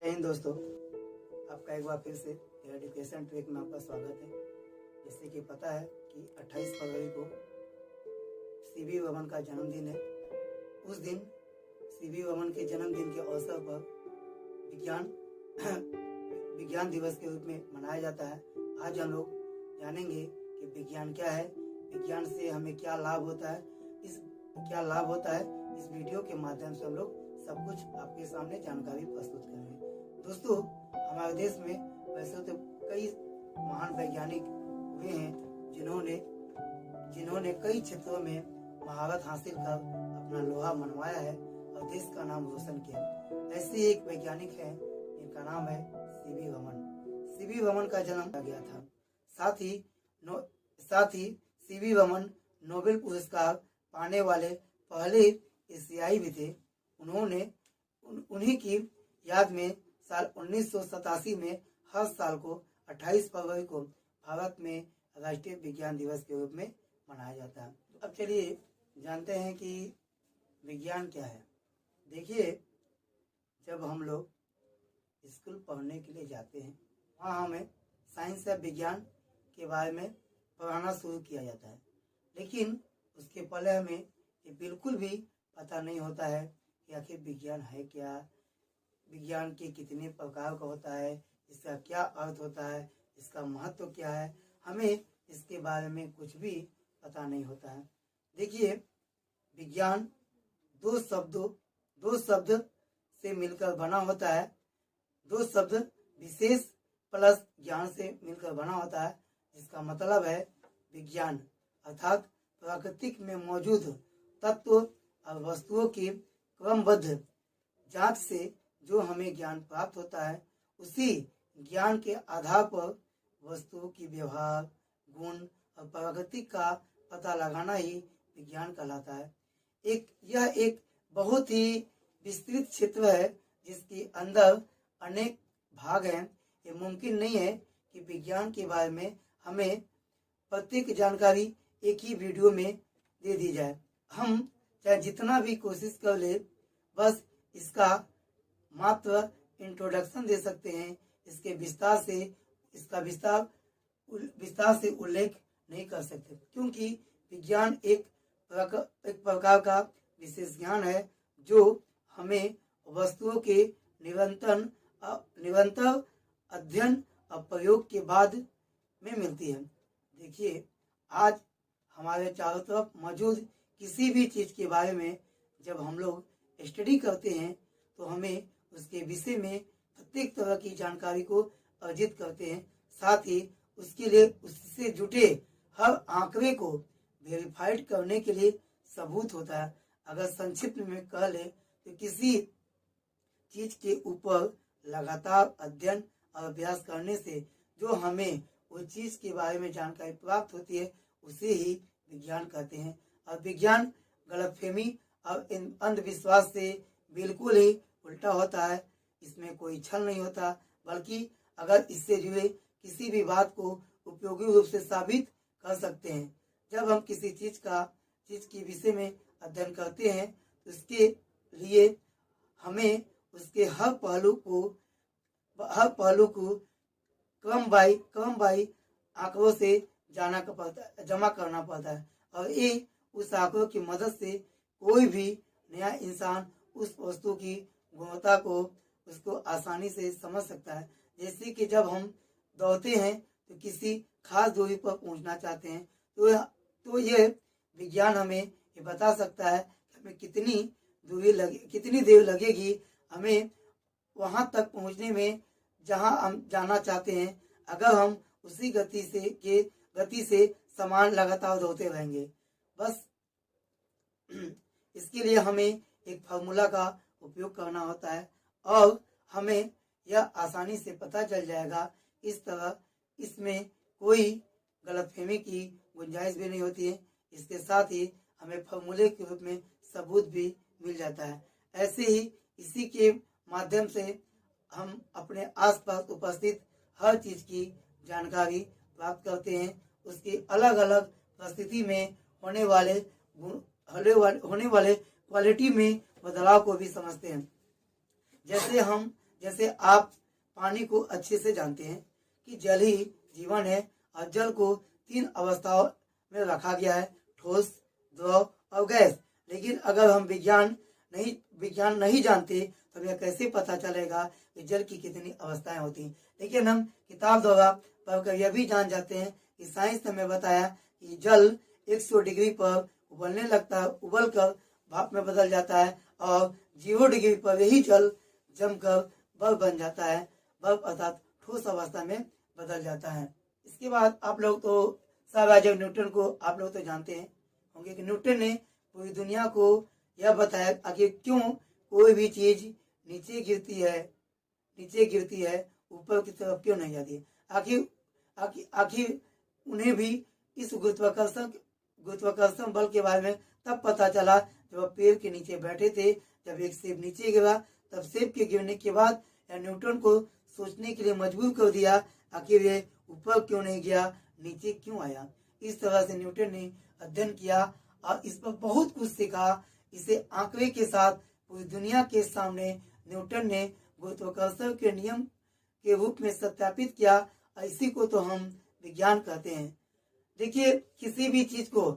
जय हिंद दोस्तों, आपका एक बार फिर से एजुकेशन ट्रैक में आपका स्वागत है। जैसे कि पता है कि 28 फरवरी को सीवी रमन का जन्मदिन है। उस दिन सीवी रमन के जन्मदिन के अवसर पर विज्ञान दिवस के रूप में मनाया जाता है। आज हम लोग जानेंगे कि विज्ञान क्या है, विज्ञान से हमें क्या लाभ होता है। इस वीडियो के माध्यम से हम लोग सब कुछ आपके सामने जानकारी प्रस्तुत करेंगे। दोस्तों, हमारे देश में वैसे तो कई महान वैज्ञानिक हुए हैं जिन्होंने कई क्षेत्रों में महारत हासिल कर अपना लोहा मनवाया है और देश का नाम रोशन किया। ऐसे एक वैज्ञानिक है जिनका नाम है सीवी रमन। सीवी रमन का जन्म किया गया था। साथ ही सीवी रमन नोबेल पुरस्कार पाने वाले पहले एशियाई भी थे। उन्हीं की याद में साल 1987 में हर साल को 28 फरवरी को भारत में राष्ट्रीय विज्ञान दिवस के रूप में मनाया जाता है। अब चलिए जानते हैं कि विज्ञान क्या है। देखिए, जब हम लोग स्कूल पढ़ने के लिए जाते हैं, वहाँ हमें साइंस या विज्ञान के बारे में पढ़ाना शुरू किया जाता है, लेकिन उसके पहले हमें ये बिल्कुल भी पता नहीं होता है कि आखिर विज्ञान है क्या, विज्ञान के कितने प्रकार का होता है, इसका क्या अर्थ होता है, इसका महत्व क्या है। हमें इसके बारे में कुछ भी पता नहीं होता है। देखिए, विज्ञान दो शब्द से मिलकर बना होता है। दो शब्द विशेष प्लस ज्ञान से मिलकर बना होता है, जिसका मतलब है विज्ञान अर्थात प्रकृति में मौजूद तत्व और वस्तुओं की क्रमबद्ध जांच से जो हमें ज्ञान प्राप्त होता है, उसी ज्ञान के आधार पर वस्तुओं की व्यवहार, गुण और प्रकृति का पता लगाना ही विज्ञान कहलाता है। यह एक बहुत ही विस्तृत क्षेत्र है जिसके अंदर अनेक भाग हैं। ये मुमकिन नहीं है कि विज्ञान के बारे में हमें प्रत्येक जानकारी एक ही वीडियो में दे दी जाए। हम चाहे जितना भी कोशिश कर ले, बस इसका मात्र इंट्रोडक्शन दे सकते हैं। इसके विस्तार से उल्लेख नहीं कर सकते, क्योंकि विज्ञान एक प्रकार का विशेष ज्ञान है जो हमें वस्तुओं के निरंतर अध्ययन और प्रयोग के बाद में मिलती है। देखिए, आज हमारे चारों तरफ मौजूद किसी भी चीज के बारे में जब हम लोग स्टडी करते हैं, तो हमें उसके विषय में प्रत्येक तरह की जानकारी को अर्जित करते हैं। साथ ही उसके लिए उससे जुटे हर आंकड़े को वेरीफाइड करने के लिए सबूत होता है। अगर संक्षिप्त में कह ले तो किसी चीज के ऊपर लगातार अध्ययन और अभ्यास करने से जो हमें उस चीज के बारे में जानकारी प्राप्त होती है, उसे ही विज्ञान कहते हैं। और विज्ञान गलतफहमी और अंधविश्वास से बिल्कुल ही उल्टा होता है। इसमें कोई छल नहीं होता, बल्कि अगर इससे जुड़े किसी भी बात को उपयोगी रूप से साबित कर सकते हैं। जब हम किसी चीज के विषय में अध्ययन करते हैं, तो इसके लिए हमें उसके हर पहलू को क्रम बाई आंकड़ों से जमा करना पड़ता है, और ये उस आंकड़ों की मदद से कोई भी नया इंसान उस वस्तु की गुणवत्ता को उसको आसानी से समझ सकता है। जैसे कि जब हम दौड़ते हैं तो किसी खास दूरी पर पहुंचना चाहते हैं, तो ये विज्ञान हमें ये बता सकता है कि हमें कितनी देर लगेगी हमें वहां तक पहुंचने में जहां हम जाना चाहते हैं, अगर हम उसी गति से समान लगातार दौड़ते रहेंगे। बस इसके लिए हमें एक फार्मूला का उपयोग करना होता है, और हमें यह आसानी से पता चल जाएगा। इस तरह इसमें कोई गलतफहमी की गुंजाइश भी नहीं होती है। इसके साथ ही हमें फार्मूले के रूप में सबूत भी मिल जाता है। ऐसे ही इसी के माध्यम से हम अपने आसपास उपस्थित हर चीज की जानकारी प्राप्त करते हैं। उसकी अलग अलग परिस्थिति में होने वाले क्वालिटी में बदलाव को भी समझते हैं। जैसे आप पानी को अच्छे से जानते हैं कि जल ही जीवन है और जल को 3 अवस्थाओं में रखा गया है, ठोस, द्रव और गैस। लेकिन अगर हम विज्ञान नहीं जानते तो हमें कैसे पता चलेगा कि जल की कितनी अवस्थाएं होती हैं। लेकिन हम किताब द्वारा पढ़कर यह भी जान जाते हैं कि साइंस ने हमें बताया कि जल 100 डिग्री पर उबलने लगता है, उबल कर भाप में बदल जाता है और 0 डिग्री पर यही जल जमकर बर्फ बन जाता है। बर्फ अर्थात ठोस अवस्था में बदल जाता है। इसके बाद आप लोग तो सर आइजैक न्यूटन को आप लोग तो जानते हैं होंगे कि न्यूटन ने पूरी दुनिया को यह बताया आखिर क्यों कोई भी चीज नीचे गिरती है ऊपर की तरफ क्यों नहीं जाती है। आखिर उन्हें भी इस गुरुत्वाकर्षण बल के बारे में तब पता चला जब वह पेड़ के नीचे बैठे थे। जब एक सेब नीचे गिरा तब सेब के गिरने के बाद न्यूटन को सोचने के लिए मजबूर कर दिया, आखिर ये ऊपर क्यों नहीं गया, नीचे क्यों आया। इस तरह से न्यूटन ने अध्ययन किया और इस पर बहुत कुछ सीखा। इसे आंकड़े के साथ पूरी दुनिया के सामने न्यूटन ने गुरुत्वाकर्षण के नियम के रूप में सत्यापित किया और इसी को तो हम विज्ञान कहते हैं। देखिए, किसी भी चीज को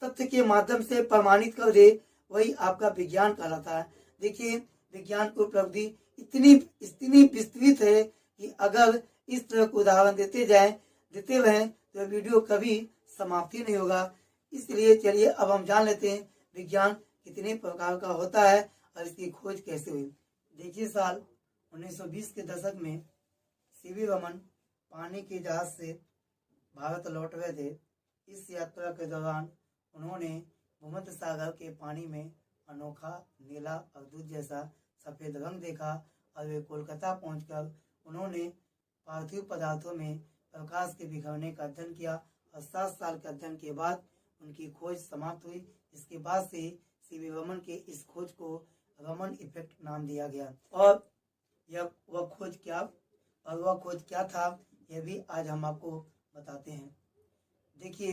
तथ्य के माध्यम से प्रमाणित कर दे वही आपका विज्ञान कहलाता है। देखिए, विज्ञान को प्रविधि इतनी विस्तृत है कि अगर इस तरह के उदाहरण देते रहें तो वीडियो कभी समाप्ति नहीं होगा। इसलिए चलिए अब हम जान लेते हैं विज्ञान कितने प्रकार का होता है और इसकी खोज कैसे हुई। देखिए, साल 1920 के दशक में सीवी रमन पानी के जहाज से भारत लौट रहे थे। इस यात्रा के दौरान उन्होंने भूमध्य सागर के पानी में अनोखा नीला और दूध जैसा सफेद रंग देखा और वे कोलकाता पहुंचकर उन्होंने पार्थिव पदार्थों में प्रकाश के बिखरने का अध्ययन किया और 7 साल के अध्ययन के बाद उनकी खोज समाप्त हुई। इसके बाद से सीवी रमन के इस खोज को रमन इफेक्ट नाम दिया गया। और वह खोज क्या था यह भी आज हम आपको बताते हैं। देखिए,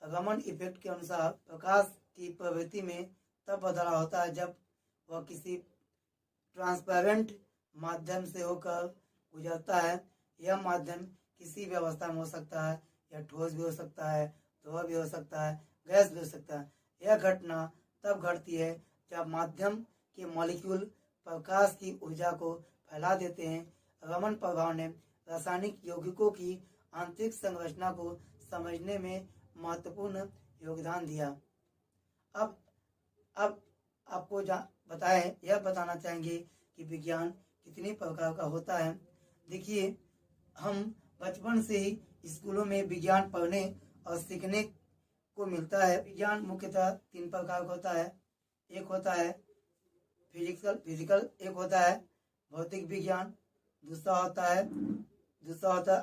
रमन इफेक्ट के अनुसार प्रकाश की प्रवृत्ति में तब बदलाव होता है जब वह किसी ट्रांसपेरेंट माध्यम से होकर गुजरता है। यह माध्यम किसी भी अवस्था में हो सकता है, या ठोस भी हो सकता है, द्रव भी हो सकता है, गैस भी हो सकता है। यह घटना तब घटती है जब माध्यम के मॉलिक्यूल प्रकाश की ऊर्जा को फैला देते हैं। रमन प्रभाव ने रासायनिक यौगिकों की आंतरिक संरचना को समझने में महत्वपूर्ण योगदान दिया। अब आपको यह बताना चाहेंगे कि विज्ञान कितने प्रकार का होता है। देखिए, हम बचपन से ही स्कूलों में विज्ञान पढ़ने और सीखने को मिलता है। विज्ञान मुख्यतः 3 प्रकार का होता है। एक होता है फिजिकल, एक होता है भौतिक विज्ञान, दूसरा होता है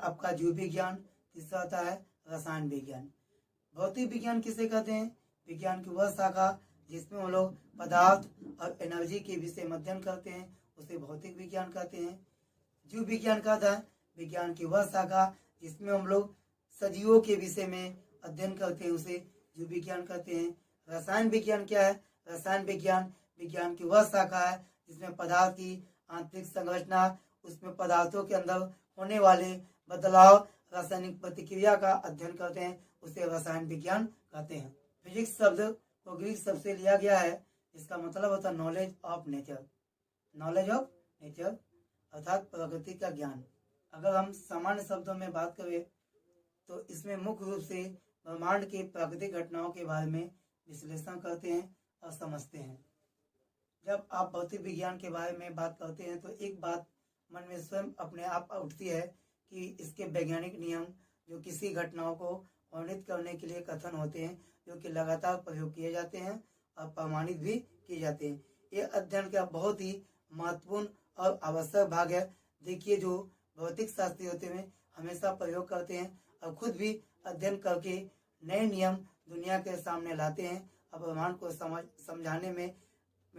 आपका जीव विज्ञान, तीसरा होता है रसायन विज्ञान। भौतिक विज्ञान किसे कहते हैं? विज्ञान की वह शाखा जिसमें हम लोग पदार्थ और एनर्जी के विषय में अध्ययन करते हैं उसे भौतिक विज्ञान कहते हैं। जीव विज्ञान कहता है विज्ञान की वह शाखा जिसमें हम लोग सजीवों के विषय में अध्ययन करते हैं उसे जीव विज्ञान कहते हैं। रसायन विज्ञान क्या है? रसायन विज्ञान की वह शाखा है जिसमें पदार्थ की आंतरिक संरचना, उसमें पदार्थों के अंदर होने वाले बदलाव, रासायनिक प्रतिक्रिया का अध्ययन करते हैं उसे रसायन विज्ञान कहते हैं। फिजिक्स शब्द को ग्रीक शब्द से लिया गया है, इसका मतलब होता है नॉलेज ऑफ नेचर अर्थात प्रकृति का ज्ञान। अगर हम सामान्य शब्दों में बात करें तो इसमें मुख्य रूप से ब्रह्मांड के प्राकृतिक घटनाओं के बारे में विश्लेषण करते हैं और समझते हैं। जब आप भौतिक विज्ञान के बारे में बात करते हैं तो एक बात मन में स्वयं अपने आप उठती है कि इसके वैज्ञानिक नियम जो किसी घटनाओं को वर्णित करने के लिए कथन होते हैं जो कि लगातार प्रयोग किए जाते हैं और प्रमाणित भी किए जाते हैं। ये अध्ययन का बहुत ही महत्वपूर्ण और आवश्यक भाग है। देखिए, जो भौतिक शास्त्री होते हैं हमेशा प्रयोग करते हैं और खुद भी अध्ययन करके नए नियम दुनिया के सामने लाते हैं और ब्रह्मांड को समझाने में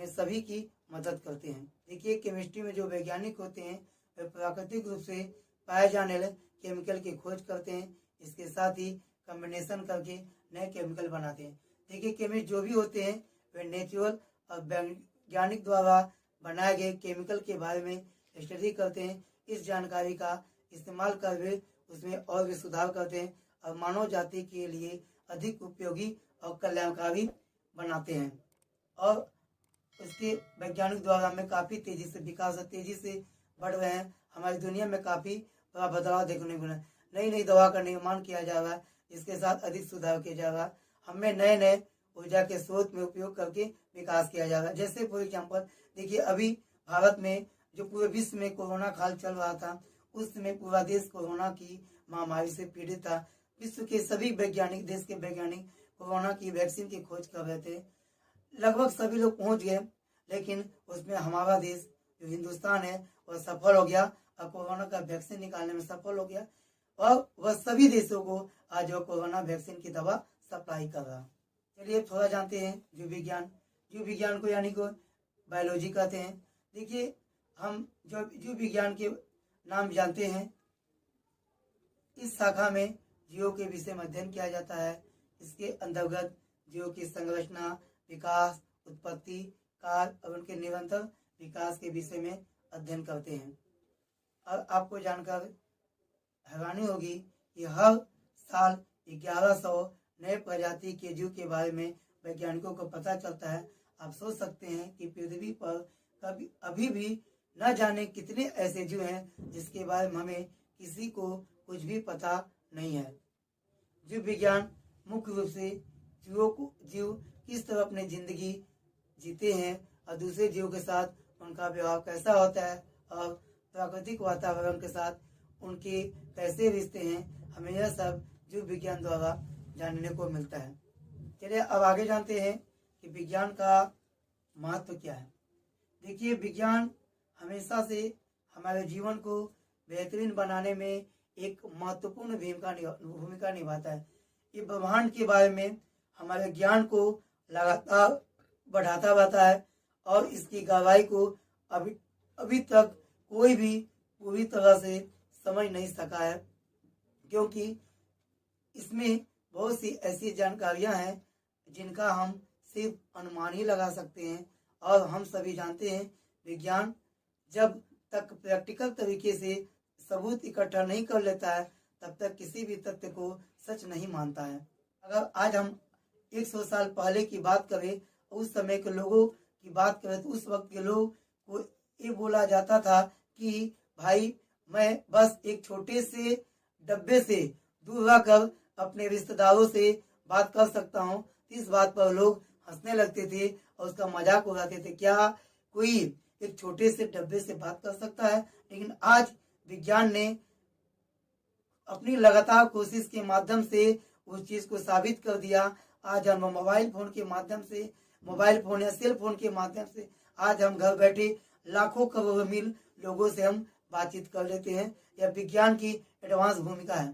सभी की मदद करते हैं। देखिए, केमिस्ट्री में जो वैज्ञानिक होते हैं वे प्राकृतिक रूप से पाए जाने वाले केमिकल की खोज करते हैं, इसके साथ ही कॉम्बिनेशन करके नए केमिकल बनाते हैं। देखिए, केमिस्ट जो भी होते हैं वे नेचुरल और वैज्ञानिक द्वारा बनाए गए केमिकल के बारे में स्टडी करते हैं, इस जानकारी का इस्तेमाल कर वे उसमें और भी सुधार करते हैं और मानव जाति के लिए अधिक उपयोगी और कल्याणकारी बनाते हैं। और इसके वैज्ञानिक द्वारा में काफ़ी तेजी से विकास तेजी से बढ़ रहे हैं। हमारी दुनिया में काफ़ी बड़ा बदलाव देखने को मिला। नई नई दवा का निर्माण किया जा रहा है, जिसके साथ अधिक सुधार किया जा रहा है। हमें नए नए ऊर्जा के स्रोत में उपयोग करके विकास किया जा रहा है। जैसे फॉर एग्जाम्पल देखिए, अभी भारत में जो पूरे विश्व में कोरोना काल चल रहा था, उस समय पूरा देश कोरोना की महामारी से पीड़ित था। विश्व के सभी वैज्ञानिक, देश के वैज्ञानिक कोरोना की वैक्सीन की खोज कर रहे थे। लगभग सभी लोग पहुंच गए, लेकिन उसमें हमारा देश जो हिंदुस्तान है वह सफल हो गया और कोरोना का वैक्सीन निकालने में सफल हो गया और वह सभी देशों को आज वह कोरोना वैक्सीन की दवा सप्लाई कर रहा। चलिए थोड़ा जानते हैं जीव विज्ञान। जीव विज्ञान को यानी को बायोलॉजी कहते हैं। देखिए, हम जो जीव विज्ञान के नाम जानते हैं, इस शाखा में जीवों के विषय में अध्ययन किया जाता है। इसके अंतर्गत जीवों की संरचना, विकास, उत्पत्ति, काल और उनके निरंतर विकास के विषय में अध्ययन करते हैं। और आपको जानकर हैरानी होगी कि हर साल 1100 नए प्रजाति के जीव के बारे में वैज्ञानिकों को पता चलता है। आप सोच सकते हैं कि पृथ्वी पर कभी अभी भी न जाने कितने ऐसे जीव हैं जिसके बारे में हमें किसी को कुछ भी पता नहीं है। जीव विज्ञान मुख्य रूप से जीव किस तरह अपनी जिंदगी जीते हैं और दूसरे जीव के साथ उनका व्यवहार कैसा होता है और प्राकृतिक वातावरण के साथ उनके कैसे रिश्ते हैं, हमें यह सब जीव विज्ञान द्वारा जानने को मिलता है। चलिए अब आगे जानते हैं कि विज्ञान का महत्व क्या है। देखिए, विज्ञान हमेशा से हमारे जीवन को बेहतरीन बनाने में एक महत्वपूर्ण भूमिका निभाता है। ये ब्रह्मांड के बारे में हमारे ज्ञान को लगातार बढ़ाता रहता है और इसकी गहराई को अभी तक कोई भी पूरी तरह से समझ नहीं सका है, क्योंकि इसमें बहुत सी ऐसी जानकारियां हैं जिनका हम सिर्फ अनुमान ही लगा सकते हैं। और हम सभी जानते हैं, विज्ञान जब तक प्रैक्टिकल तरीके से सबूत इकट्ठा नहीं कर लेता है, तब तक किसी भी तथ्य को सच नहीं मानता है। अगर आज हम 100 साल पहले की बात करें, उस समय के लोगों की बात करें, तो उस वक्त के लोग को ये बोला जाता था कि भाई, मैं बस एक छोटे से डब्बे से दूर रहकर अपने रिश्तेदारों से बात कर सकता हूँ। इस बात पर लोग हंसने लगते थे और उसका मजाक उड़ाते थे, क्या कोई एक छोटे से डब्बे से बात कर सकता है। लेकिन आज विज्ञान ने अपनी लगातार कोशिश के माध्यम से उस चीज को साबित कर दिया। आज हम मोबाइल फोन के माध्यम से, मोबाइल फोन या सेल फोन के माध्यम से आज हम घर बैठे लाखों करोड़ों मील लोगों से हम बातचीत कर लेते हैं। यह विज्ञान की एडवांस भूमिका है।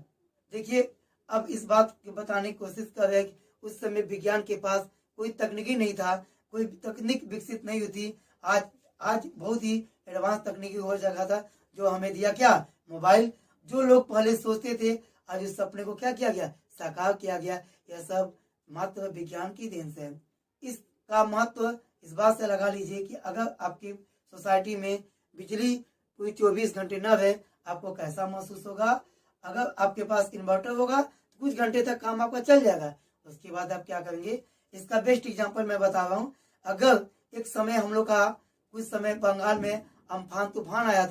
देखिए, अब इस बात को बताने की कोशिश कर रहे हैं कि उस समय विज्ञान के पास कोई तकनीकी नहीं था, कोई तकनीक विकसित नहीं हुई थी। आज बहुत ही एडवांस तकनीकी हो जगह था, जो हमें दिया क्या, मोबाइल। जो लोग पहले सोचते थे, आज उस सपने को क्या किया गया, साकार किया गया। यह सब मात्र विज्ञान की देन से है। इसका महत्व इस बात से लगा लीजिए कि अगर आपकी सोसाइटी में बिजली कोई 24 घंटे न रहे, आपको कैसा महसूस होगा। अगर आपके पास इन्वर्टर होगा तो कुछ घंटे तक काम आपका चल जाएगा, उसके बाद आप क्या करेंगे। इसका बेस्ट एग्जांपल मैं बता रहा हूँ। अगर एक समय हम लोग का कुछ समय बंगाल में अम्फान तूफान आया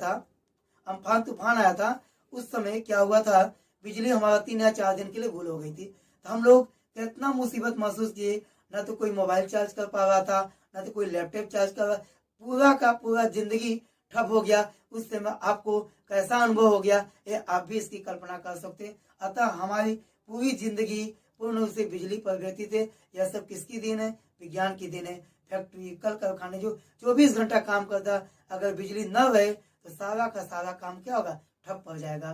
था, उस समय क्या हुआ था, बिजली हमारा 3 या 4 दिन के लिए गुल हो गई थी। तो हम लोग कितना मुसीबत महसूस किए। न तो कोई मोबाइल चार्ज कर पा रहा था, न तो कोई लैपटॉप चार्ज कर रहा, पूरा का पूरा जिंदगी ठप हो गया। उस समय आपको कैसा अनुभव हो गया, ये आप भी इसकी कल्पना कर सकते हैं। अतः हमारी पूरी जिंदगी पूर्ण रूप से बिजली पर व्यतीत है। यह सब किसकी देन है, विज्ञान की देन है। फैक्ट्री, कल कारखाने जो 24 घंटा काम करता, अगर बिजली न रहे तो सारा का सारा काम क्या होगा, ठप हो जाएगा।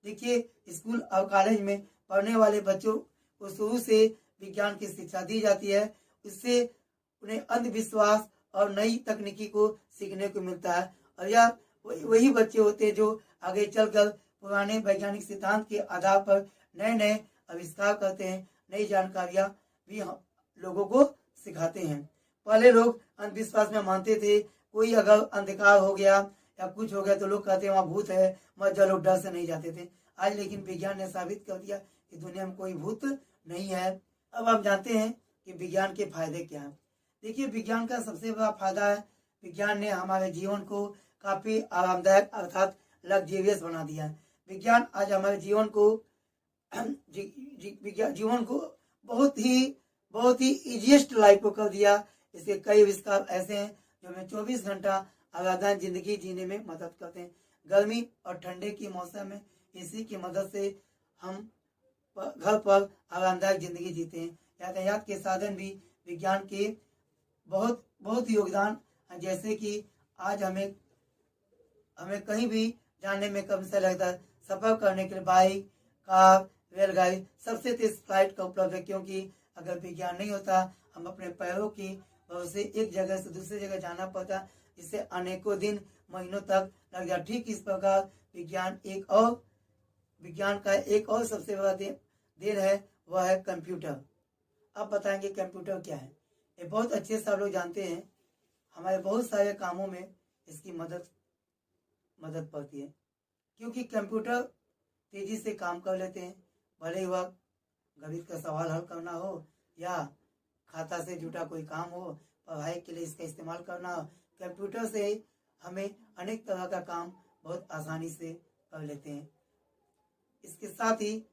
देखिए, स्कूल और कॉलेज में पढ़ने वाले बच्चों को शुरू से विज्ञान की शिक्षा दी जाती है। इससे उन्हें अंधविश्वास और नई तकनीकी को सीखने को मिलता है। और यह वही बच्चे होते हैं जो आगे चलकर पुराने वैज्ञानिक सिद्धांत के आधार पर नए नए आविष्कार करते हैं, नई जानकारियां भी लोगों को सिखाते हैं। पहले लोग अंधविश्वास में मानते थे, कोई अगर अंधकार हो गया या कुछ हो गया तो लोग कहते हैं वहाँ भूत है, मत चलो, डर से नहीं जाते थे। आज लेकिन विज्ञान ने साबित कर दिया कि दुनिया में कोई भूत नहीं है। अब आप जानते हैं कि विज्ञान के फायदे क्या हैं। देखिए, विज्ञान का सबसे बड़ा फायदा है, विज्ञान ने हमारे जीवन को काफी आरामदायक अर्थात लग्जेरियस बना दिया है। विज्ञान आज हमारे जीवन को जीवन को बहुत ही इजीएस्ट लाइफ को कर दिया। इसके कई आविष्कार ऐसे हैं जो हमें 24 घंटा आरामदायक जिंदगी जीने में मदद करते हैं। गर्मी और ठंडे की मौसम में इसी की मदद से हम घर पर आरामदायक जिंदगी जीते हैं। यातायात के साधन भी विज्ञान के बहुत योगदान, जैसे कि आज हमें कहीं भी जाने में कम समय लगता है। सफर करने के लिए बाइक, कार, रेलगाड़ी सबसे तेज फ्लाइट का उपलब्ध है, क्योंकि अगर विज्ञान नहीं होता हम अपने पैरों की वजह से एक जगह से दूसरी जगह जाना पड़ता, जिससे अनेकों दिन महीनों तक लग जाता। ठीक इस प्रकार विज्ञान का एक और सबसे बड़ा देन है, वह है कंप्यूटर। अब बताएंगे कंप्यूटर क्या है। ये बहुत अच्छे से आप लोग जानते हैं, हमारे बहुत सारे कामों में इसकी मदद पड़ती है, क्योंकि कंप्यूटर तेजी से काम कर लेते हैं। भले ही वह गणित का सवाल हल करना हो या खाता से जुटा कोई काम हो, पढ़ाई के लिए इसका इस्तेमाल करना हो, कंप्यूटर से हमें अनेक तरह का काम बहुत आसानी से कर लेते हैं। इसके साथ ही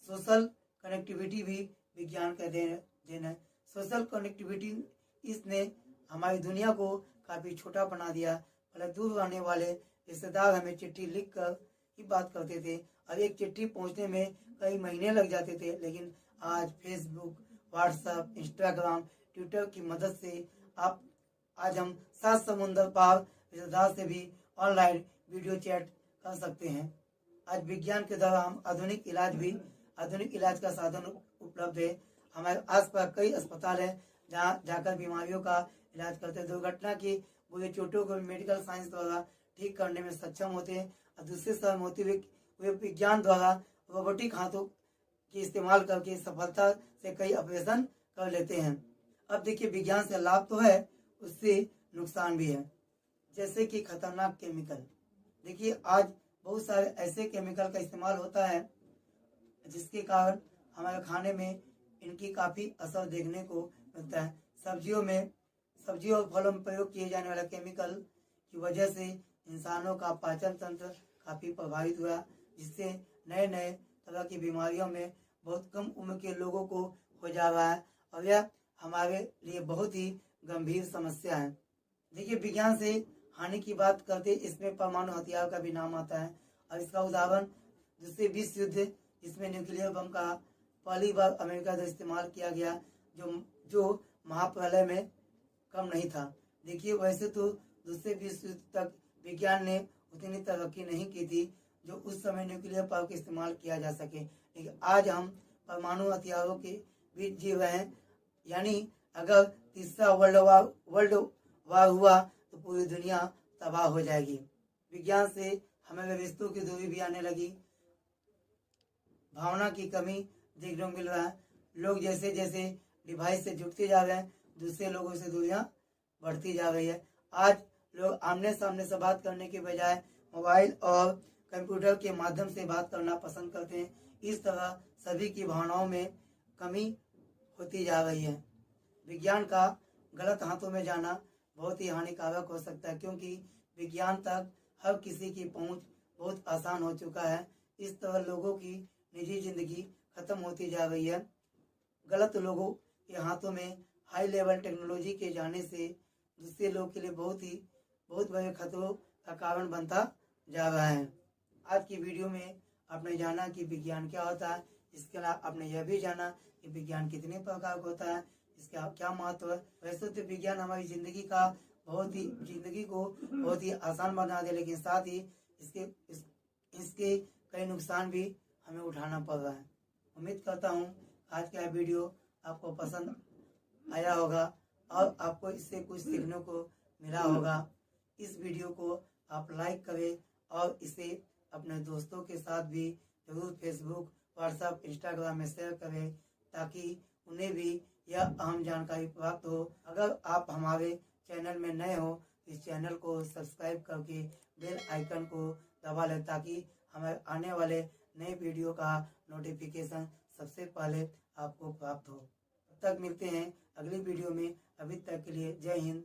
सोशल कनेक्टिविटी भी विज्ञान का देन है। सोशल कनेक्टिविटी, इसने हमारी दुनिया को काफ़ी छोटा बना दिया। पहले दूर रहने वाले रिश्तेदार हमें चिट्ठी लिख कर ही बात करते थे, और एक चिट्ठी पहुंचने में कई महीने लग जाते थे। लेकिन आज फेसबुक, व्हाट्सएप, इंस्टाग्राम, ट्विटर की मदद से आज हम 7 समुंदर पार रिश्तेदार से भी ऑनलाइन वीडियो चैट कर सकते हैं। आज विज्ञान के द्वारा हम आधुनिक इलाज का साधन उपलब्ध है। हमारे आसपास कई अस्पताल हैं जहाँ जाकर बीमारियों का इलाज करते हैं। दुर्घटना की बुरी चोटों को मेडिकल साइंस द्वारा ठीक करने में सक्षम होते हैं, और दूसरे शहर में होते हुए विज्ञान द्वारा रोबोटिक हाथों की इस्तेमाल करके सफलता से कई ऑपरेशन कर लेते हैं। अब देखिए, विज्ञान से लाभ तो है, उससे नुकसान भी है, जैसे कि खतरनाक केमिकल। देखिए, आज बहुत सारे ऐसे केमिकल का इस्तेमाल होता है जिसके कारण हमारे खाने में इनकी काफ़ी असर देखने को मिलता है। सब्जियों और फलों में प्रयोग किए जाने वाले केमिकल की वजह से इंसानों का पाचन तंत्र काफ़ी प्रभावित हुआ, जिससे नए नए तरह की बीमारियों में बहुत कम उम्र के लोगों को हो जा रहा है, और यह हमारे लिए बहुत ही गंभीर समस्या है। देखिए, विज्ञान से हानि की बात करते, इसमें परमाणु हथियार का भी नाम आता है, और इसका उदाहरण दूसरे विश्व युद्ध, जिसमें न्यूक्लियर बम का पहली बार अमेरिका द्वारा इस्तेमाल किया गया, जो महाप्रलय में कम नहीं था। देखिए, वैसे तो दूसरे विश्व युद्ध तक विज्ञान ने उतनी तरक्की नहीं की थी जो उस समय न्यूक्लियर पावर का इस्तेमाल किया जा सके, लेकिन आज हम परमाणु हथियारों के बीच जी रहे हैं। यानी अगर तीसरा वर्ल्ड वार हुआ तो पूरी दुनिया तबाह हो जाएगी। विज्ञान से हमें रिश्तों की दूरी भी आने लगी, भावना की कमी देखने को मिल रहा है। लोग जैसे जैसे डिवाइस से जुड़ते जा रहे हैं, दूसरे लोगों से दूरियां बढ़ती जा रही है। आज लोग आमने सामने से बात करने के बजाय मोबाइल और कंप्यूटर के माध्यम से बात करना पसंद करते हैं। इस तरह सभी की भावनाओं में कमी होती जा रही है। विज्ञान का गलत हाथों में जाना बहुत ही हानिकारक हो सकता है, क्योंकि विज्ञान तक हर किसी की पहुंच बहुत आसान हो चुका है। इस तरह लोगों की निजी जिंदगी खत्म होती जा रही है। गलत लोगों के हाथों में हाई लेवल टेक्नोलॉजी के जाने से दूसरे लोग के लिए बहुत बड़े खतरों का कारण बनता जा रहा है। आज की वीडियो में आपने जाना कि विज्ञान क्या होता है, इसके अलावा आपने यह भी जाना कि विज्ञान कितने प्रकार का होता है, इसका क्या महत्व है। वैसे तो विज्ञान हमारी जिंदगी को बहुत ही आसान बना दे, लेकिन साथ ही इसके कई नुकसान भी हमें उठाना पड़ रहा है। उम्मीद करता हूँ आज का वीडियो आपको पसंद आया होगा और आपको इससे कुछ सीखने को मिला होगा। इस वीडियो को आप लाइक करें और इसे अपने दोस्तों के साथ भी जरूर फेसबुक, व्हाट्सएप, इंस्टाग्राम में शेयर करें, ताकि उन्हें भी यह अहम जानकारी प्राप्त हो। अगर आप हमारे चैनल में नए हो तो इस चैनल को सब्सक्राइब करके बेल आइकन को दबा लें ताकि हमें आने वाले नए वीडियो का नोटिफिकेशन सबसे पहले आपको प्राप्त हो। तब तक मिलते हैं अगली वीडियो में। अभी तक के लिए जय हिंद।